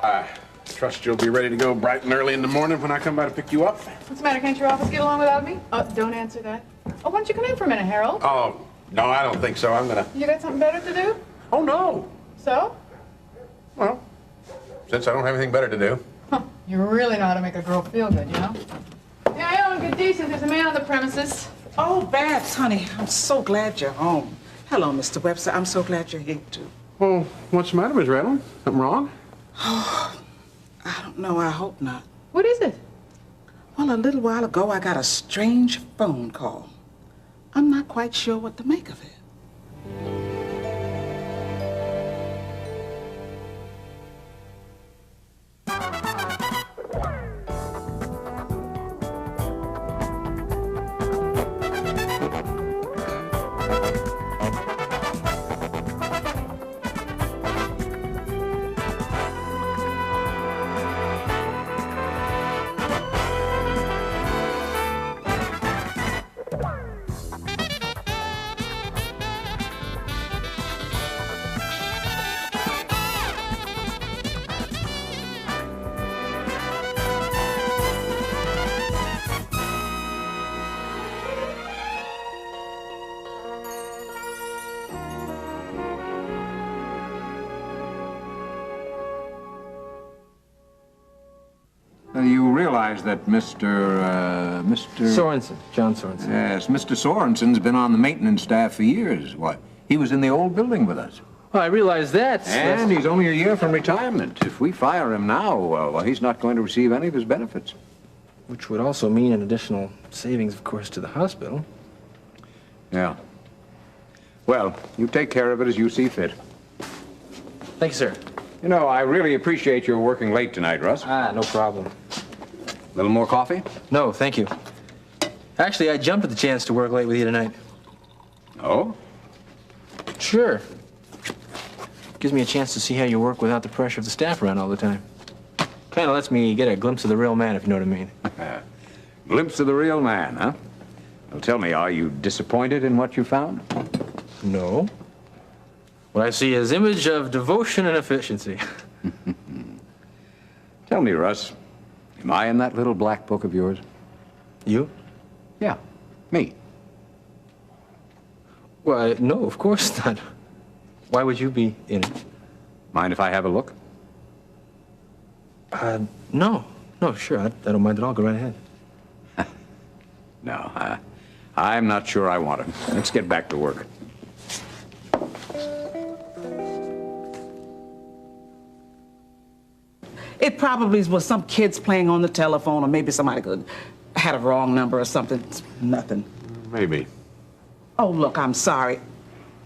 I trust you'll be ready to go bright and early in the morning when I come by to pick you up. What's the matter? Can't your office get along without me? Oh, don't answer that. Oh, why don't you come in for a minute, Harold? Oh, no, I don't think so. I'm gonna... You got something better to do? Oh, no. So? Well, since I don't have anything better to do. Huh. You really know how to make a girl feel good, you know? Yeah, Ellen, good decent. There's a man on the premises. Oh, Babs, honey, I'm so glad you're home. Hello, Mr. Webster. I'm so glad you're here, too. Well, what's the matter, Miss Redland? Something wrong? I don't know. I hope not. What is it? Well, a little while ago, I got a strange phone call. I'm not quite sure what to make of it. You realize that Mr. Sorensen, John Sorensen. Yes, Mr. Sorensen's been on the maintenance staff for years. What? He was in the old building with us. Well, I realize that. And he's only a year from retirement. If we fire him now, well, he's not going to receive any of his benefits. Which would also mean an additional savings, of course, to the hospital. Yeah. Well, you take care of it as you see fit. Thank you, sir. You know, I really appreciate your working late tonight, Russ. No problem. A little more coffee? No, thank you. Actually, I jumped at the chance to work late with you tonight. Oh? Sure. Gives me a chance to see how you work without the pressure of the staff around all the time. Kind of lets me get a glimpse of the real man, if you know what I mean. Glimpse of the real man, huh? Well, tell me, are you disappointed in what you found? No. What I see is image of devotion and efficiency. Tell me, Russ, am I in that little black book of yours? You? Yeah, me. Well, no, of course not. Why would you be in it? Mind if I have a look? No. No, sure, I don't mind at all. Go right ahead. No, I'm not sure I want to. Let's get back to work. It probably was some kids playing on the telephone, or maybe somebody had a wrong number or something. It's nothing. Maybe. Oh, look, I'm sorry.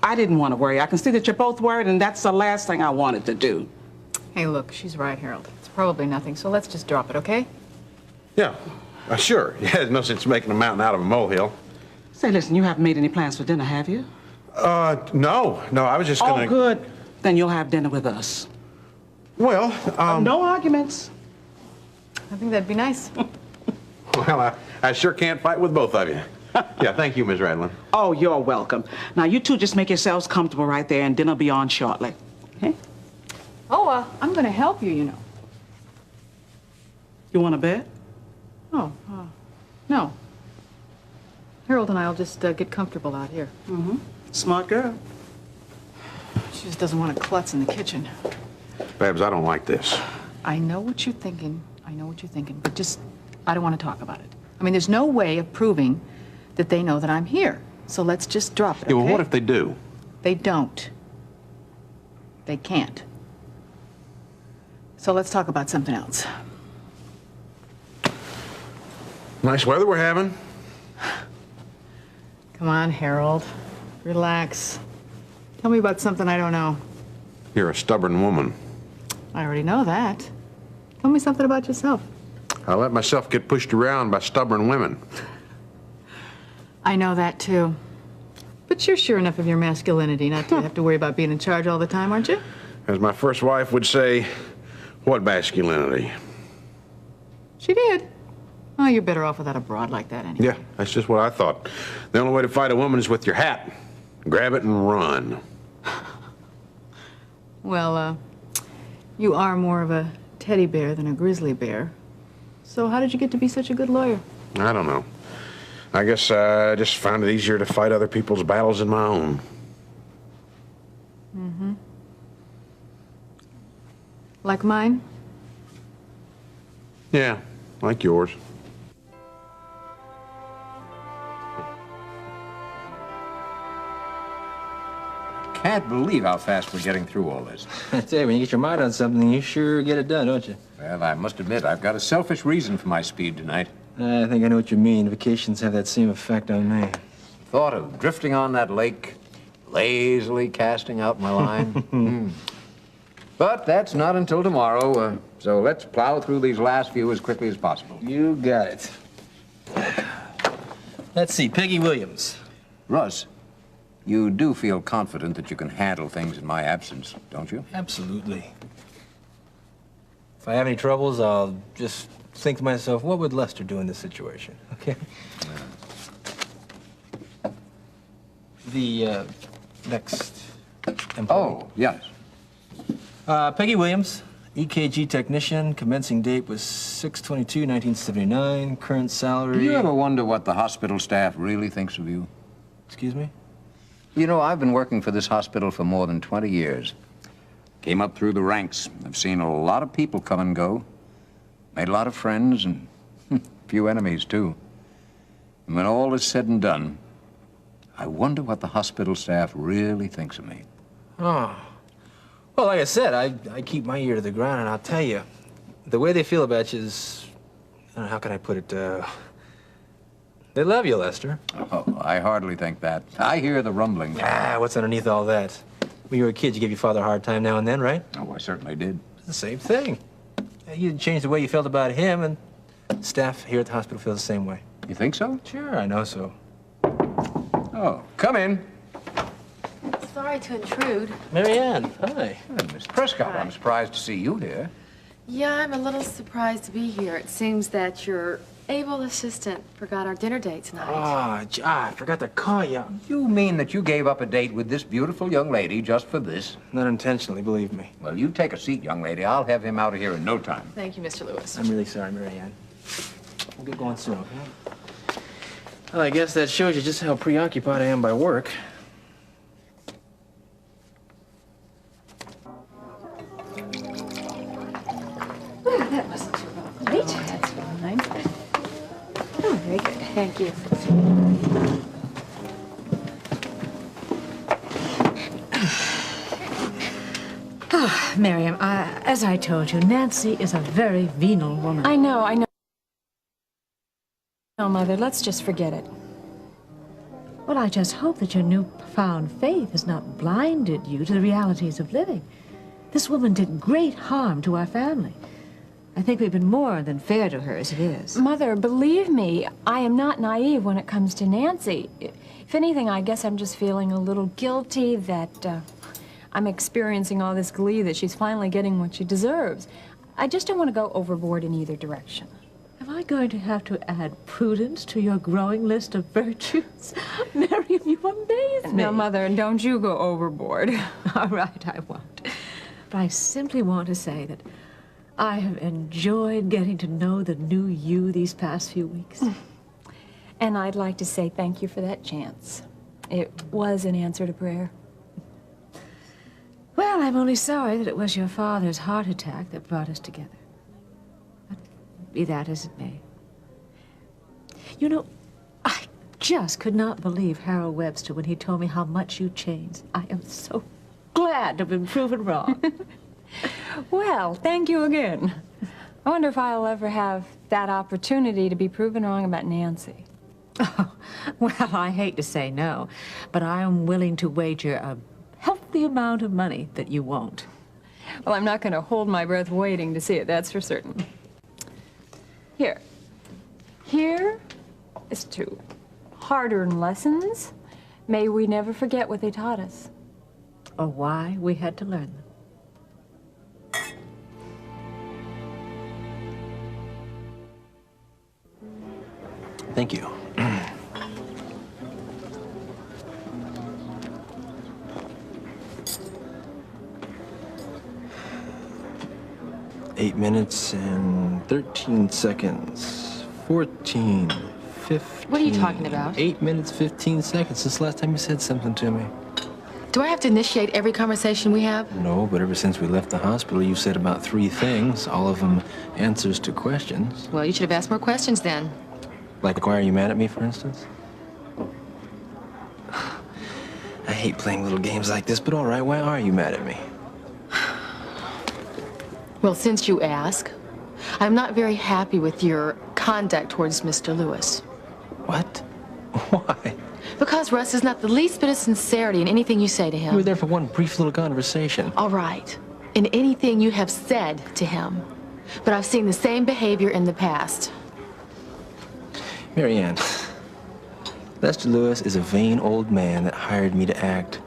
I didn't want to worry. I can see that you're both worried, and that's the last thing I wanted to do. Hey, look, she's right, Harold. It's probably nothing, so let's just drop it, okay? Yeah, sure. Yeah, there's no sense making a mountain out of a molehill. Say, listen, you haven't made any plans for dinner, have you? No, I was just gonna... Oh, good. Then you'll have dinner with us. Well, No arguments. I think that'd be nice. Well, I sure can't fight with both of you. Yeah, thank you, Ms. Radlin. Oh, you're welcome. Now, you two just make yourselves comfortable right there, and dinner will be on shortly. Okay? Oh, I'm going to help you, you know. You want a bed? Oh, no. Harold and I will just get comfortable out here. Mm-hmm. Smart girl. She just doesn't want to klutz in the kitchen. Babs, I don't like this. I know what you're thinking. But just, I don't want to talk about it. I mean, there's no way of proving that they know that I'm here. So let's just drop it, okay? Yeah, well, what if they do? They don't. They can't. So let's talk about something else. Nice weather we're having. Come on, Harold. Relax. Tell me about something I don't know. You're a stubborn woman. I already know that. Tell me something about yourself. I let myself get pushed around by stubborn women. I know that, too. But you're sure enough of your masculinity not to have to worry about being in charge all the time, aren't you? As my first wife would say, what masculinity? She did. Oh, you're better off without a broad like that anyway. Yeah, that's just what I thought. The only way to fight a woman is with your hat. Grab it and run. Well, you are more of a teddy bear than a grizzly bear. So how did you get to be such a good lawyer? I don't know. I guess I just found it easier to fight other people's battles than my own. Mm-hmm. Like mine? Yeah, like yours. Can't believe how fast we're getting through all this. I tell you, when you get your mind on something, you sure get it done, don't you? Well, I must admit, I've got a selfish reason for my speed tonight. I think I know what you mean. Vacations have that same effect on me. Thought of drifting on that lake, lazily casting out my line. But that's not until tomorrow, so let's plow through these last few as quickly as possible. You got it. Let's see, Peggy Williams. Russ, you do feel confident that you can handle things in my absence, don't you? Absolutely. If I have any troubles, I'll just think to myself, what would Lester do in this situation? Okay? The next employee. Oh, yes. Peggy Williams, EKG technician. Commencing date was 6/22/1979. Current salary. Do you ever wonder what the hospital staff really thinks of you? Excuse me? You know, I've been working for this hospital for more than 20 years. Came up through the ranks. I've seen a lot of people come and go. Made a lot of friends and a few enemies, too. And when all is said and done, I wonder what the hospital staff really thinks of me. Oh. Well, like I said, I keep my ear to the ground, and I'll tell you, the way they feel about you is, I don't know, how can I put it, they love you, Lester. Oh, I hardly think that. I hear the rumblings. Ah, what's underneath all that? When you were a kid, you gave your father a hard time now and then, right? Oh, I certainly did. It's the same thing. You didn't change the way you felt about him, and staff here at the hospital feel the same way. You think so? Sure, I know so. Oh, come in. Sorry to intrude. Marianne, hi. Miss Prescott, I'm surprised to see you here. Yeah, I'm a little surprised to be here. It seems that your able assistant forgot our dinner date tonight. I forgot to call you. You mean that you gave up a date with this beautiful young lady just for this? Not intentionally, believe me. Well, you take a seat, young lady. I'll have him out of here in no time. Thank you, Mr. Lewis. I'm really sorry, Marianne. We'll get going soon, okay? Well, I guess that shows you just how preoccupied I am by work. That wasn't too long. Great. Oh, that's fine. Oh, very good. Thank you. Miriam, as I told you, Nancy is a very venal woman. I know. No, Mother, let's just forget it. Well, I just hope that your newfound faith has not blinded you to the realities of living. This woman did great harm to our family. I think we've been more than fair to her as it is. Mother, believe me, I am not naive when it comes to Nancy. If anything, I guess I'm just feeling a little guilty that I'm experiencing all this glee that she's finally getting what she deserves. I just don't want to go overboard in either direction. Am I going to have to add prudence to your growing list of virtues? Miriam, you amaze me. No, Mother, don't you go overboard. All right, I won't. But I simply want to say that I have enjoyed getting to know the new you these past few weeks. And I'd like to say thank you for that chance. It was an answer to prayer. Well, I'm only sorry that it was your father's heart attack that brought us together. But be that as it may. You know, I just could not believe Harold Webster when he told me how much you changed. I am so glad to have been proven wrong. Well, thank you again. I wonder if I'll ever have that opportunity to be proven wrong about Nancy. Oh, well, I hate to say no, but I am willing to wager a healthy amount of money that you won't. Well, I'm not going to hold my breath waiting to see it, that's for certain. Here. Here is to hard-earned lessons. May we never forget what they taught us. Or why we had to learn them. Thank you. 8 minutes and 13 seconds. 14, 15. What are you talking about? 8 minutes, 15 seconds since the last time you said something to me. Do I have to initiate every conversation we have? No, but ever since we left the hospital, you've said about 3 things, all of them answers to questions. Well, you should have asked more questions then. Like, why are you mad at me, for instance? I hate playing little games like this, but all right, why are you mad at me? Well, since you ask, I'm not very happy with your conduct towards Mr. Lewis. What? Why? Because Russ is not the least bit of sincerity in anything you say to We were him. there for one brief little conversation. All right, in anything you have said to him. But I've seen the same behavior in the past. Mary Ann, Lester Lewis is a vain old man that hired me to act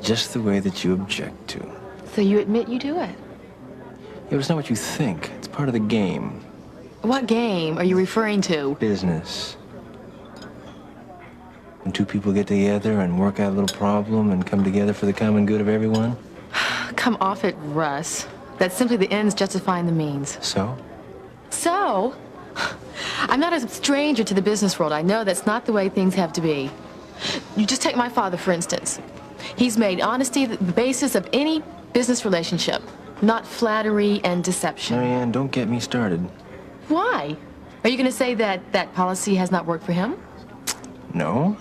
just the way that you object to. So you admit you do it? It was not what you think. It's part of the game. What game are you referring to? Business. When 2 people get together and work out a little problem and come together for the common good of everyone. Come off it, Russ. That's simply the ends justifying the means. So? So, I'm not a stranger to the business world. I know that's not the way things have to be. You just take my father, for instance. He's made honesty the basis of any business relationship, not flattery and deception. Mary Ann, don't get me started. Why? Are you going to say that that policy has not worked for him? No?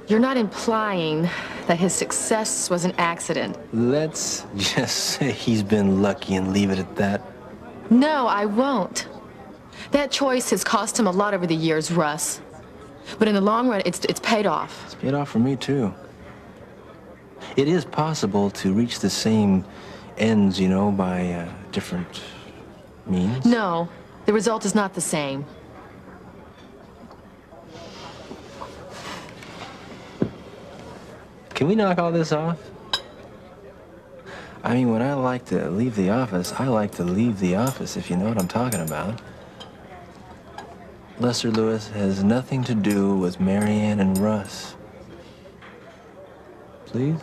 You're not implying that his success was an accident. Let's just say he's been lucky and leave it at that. No, I won't. That choice has cost him a lot over the years, Russ. But in the long run, it's paid off. It's paid off for me, too. It is possible to reach the same ends, you know, by different means. No, the result is not the same. Can we knock all this off? I mean, when I like to leave the office, I like to leave the office, if you know what I'm talking about. Lester Lewis has nothing to do with Mary Ann and Russ. Please?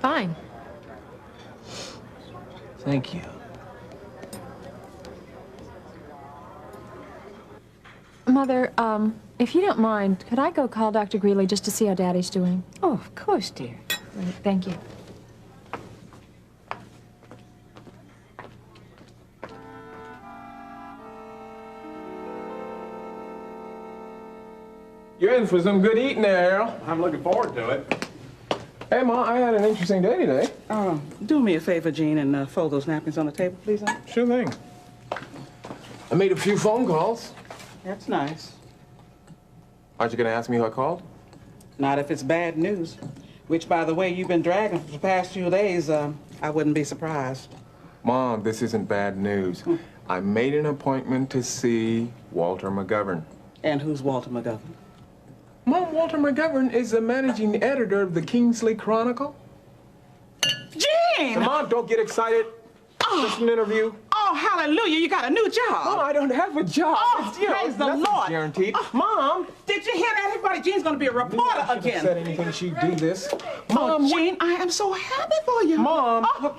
Fine. Thank you. Mother, if you don't mind, could I go call Dr. Greeley just to see how Daddy's doing? Oh, of course, dear. Great, thank you. You're in for some good eating there, Earl. I'm looking forward to it. Hey, Ma, I had an interesting day today. Do me a favor, Gene, and fold those napkins on the table, please. Huh? Sure thing. I made a few phone calls. That's nice. Aren't you going to ask me who I called? Not if it's bad news. Which, by the way, you've been dragging for the past few days. I wouldn't be surprised. Mom, this isn't bad news. I made an appointment to see Walter McGovern. And who's Walter McGovern? Mom, Walter McGovern is the managing editor of the Kingsley Chronicle. Gene! Mom, don't get excited. Just an interview. Oh, hallelujah, you got a new job. Mom, I don't have a job. Oh, It's, you know, praise the nothing's Lord. guaranteed. Mom! Did you hear that? Everybody, Gene's gonna be a reporter I shouldn't have said again. anything, she'd do this. Oh, Mom, Gene, I am so happy for you. Mom. Oh.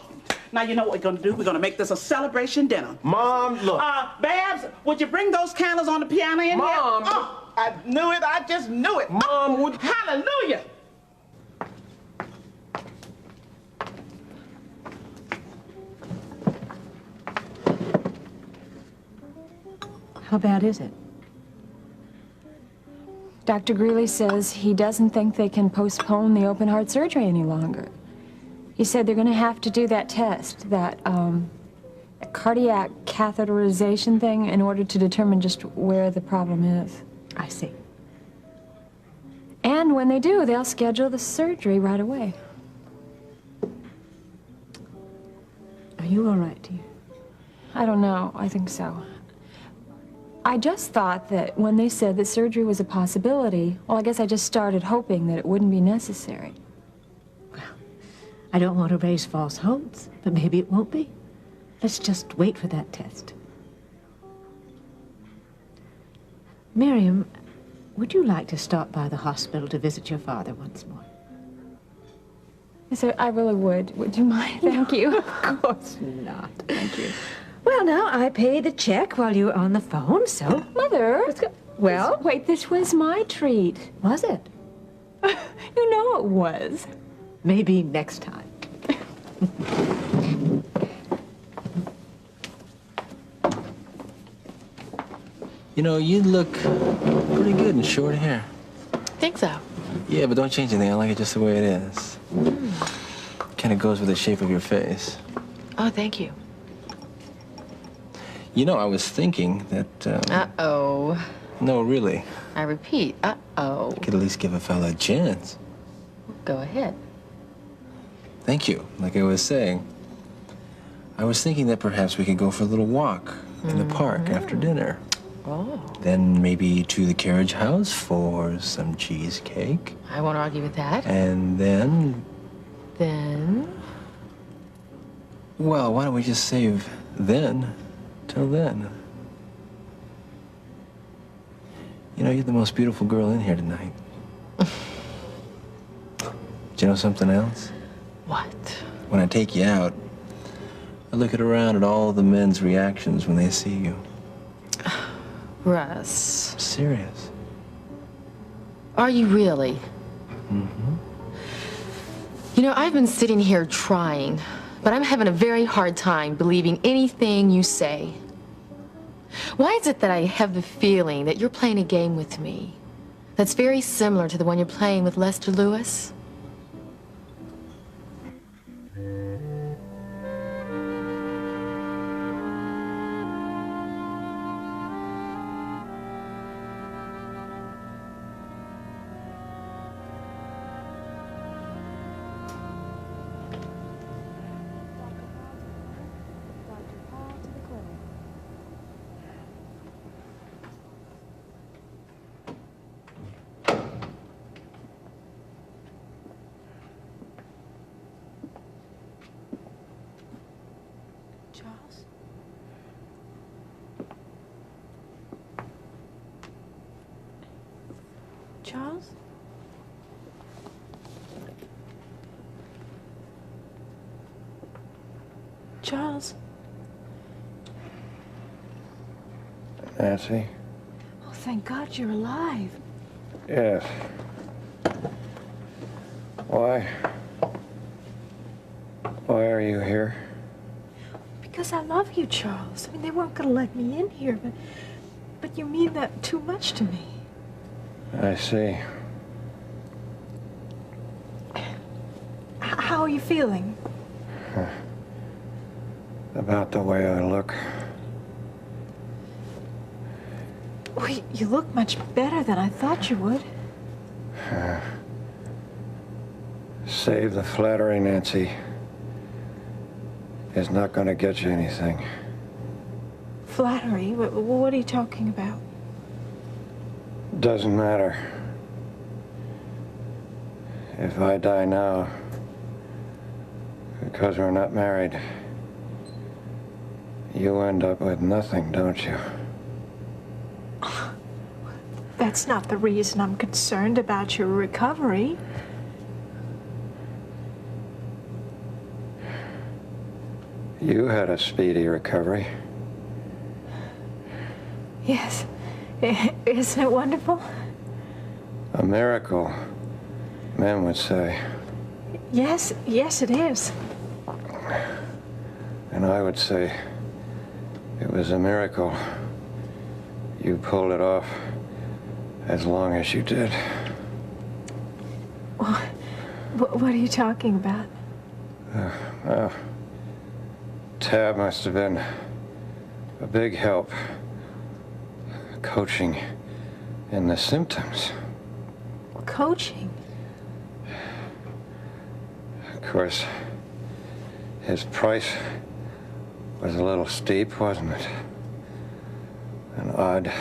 Now, you know what we're gonna do? We're gonna make this a celebration dinner. Mom, look. Babs, would you bring those candles on the piano in here? Mom. Oh, I knew it. I just knew it. Mom, would... Hallelujah. How bad is it? Dr. Greeley says he doesn't think they can postpone the open heart surgery any longer. He said they're going to have to do that test, that cardiac catheterization thing, in order to determine just where the problem is. I see. And when they do, they'll schedule the surgery right away. Are you all right, dear? I don't know. I think so. I just thought that when they said that surgery was a possibility, well, I guess I just started hoping that it wouldn't be necessary. I don't want to raise false hopes, but maybe it won't be. Let's just wait for that test. Miriam, would you like to stop by the hospital to visit your father once more? Yes, I really would. Would you mind? Thank you. Of course not. Thank you. Well, now, I paid the check while you were on the phone, so... Mother. Well? Wait, this was my treat. Was it? You know it was. Maybe next time. You know, you look pretty good in short hair. Think so? Yeah, but don't change anything. I like it just the way it is. Kind of goes with the shape of your face. Oh, thank you. You know, I was thinking that, Uh-oh. No, really. I repeat, uh-oh. Could at least give a fella a chance. Go ahead. Thank you. Like I was saying, I was thinking that perhaps we could go for a little walk in the park after dinner. Oh. Then maybe to the carriage house for some cheesecake. I won't argue with that. And then, Then? well, why don't we just save then till then? You know, you're the most beautiful girl in here tonight. Do you know something else? What? When I take you out, I look around at all the men's reactions when they see you. Russ. I'm serious. Are you really? Mm-hmm. You know, I've been sitting here trying, but I'm having a very hard time believing anything you say. Why is it that I have the feeling that you're playing a game with me that's very similar to the one you're playing with Lester Lewis? Charles? Charles? Charles? Nancy? Oh, thank God you're alive. Yes. Why? Why are you here? Because I love you, Charles. I mean, they weren't going to let me in here, but you mean that too much to me. I see. How are you feeling? About the way I look. Well, you look much better than I thought you would. Save the flattery, Nancy. It's not going to get you anything. Flattery? What are you talking about? Doesn't matter. If I die now, because we're not married, you end up with nothing, don't you? That's not the reason I'm concerned about your recovery. You had a speedy recovery. Yes. Isn't it wonderful? A miracle, men would say. Yes, it is. And I would say it was a miracle you pulled it off as long as you did. What are you talking about? Tab must have been a big help coaching in the symptoms. Coaching? Of course, his price was a little steep, wasn't it? An odd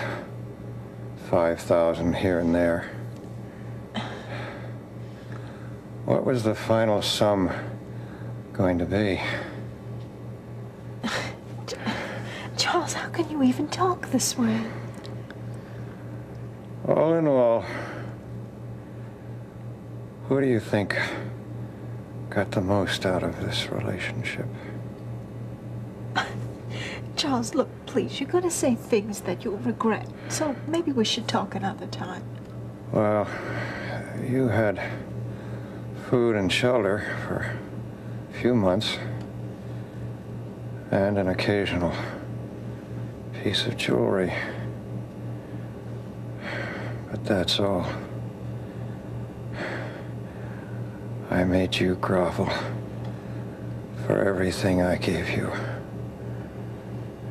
5,000 here and there. What was the final sum going to be? Charles, how can you even talk this way? All in all, who do you think got the most out of this relationship. Charles, look, please, you're going to say things that you'll regret. So maybe we should talk another time. Well, you had food and shelter for a few months, and an occasional piece of jewelry. But that's all. I made you grovel for everything I gave you.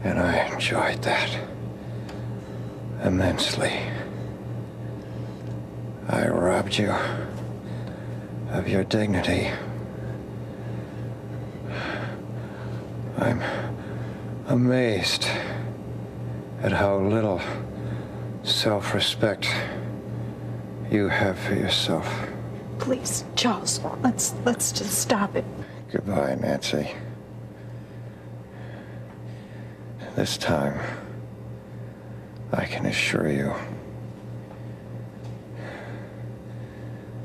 And I enjoyed that immensely. I robbed you of your dignity. I'm amazed at how little self-respect you have for yourself. Please, Charles, let's just stop it. Goodbye, Nancy. This time, I can assure you,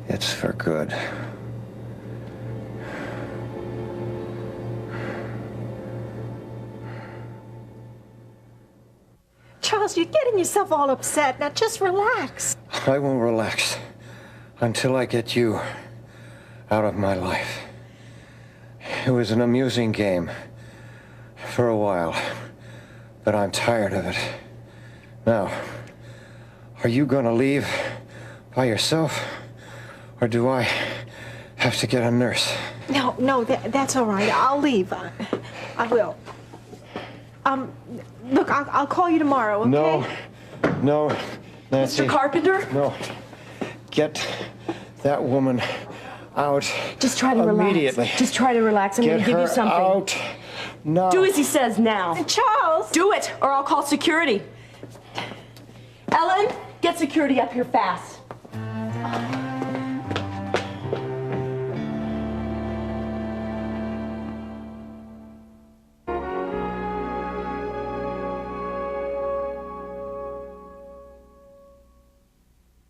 it's for good. Charles, you're getting yourself all upset. Now just relax. I won't relax until I get you out of my life. It was an amusing game for a while, but I'm tired of it. Now, are you gonna leave by yourself, or do I have to get a nurse? No, that's all right. I'll leave. I will. Look, I'll call you tomorrow, okay? No, Nancy. Mr. Carpenter? No. Get that woman out. Just try to immediately. relax. Just try to relax. I'm going to give you something. Out now. Do as he says now. Charles! Do it, or I'll call security. Ellen, get security up here fast.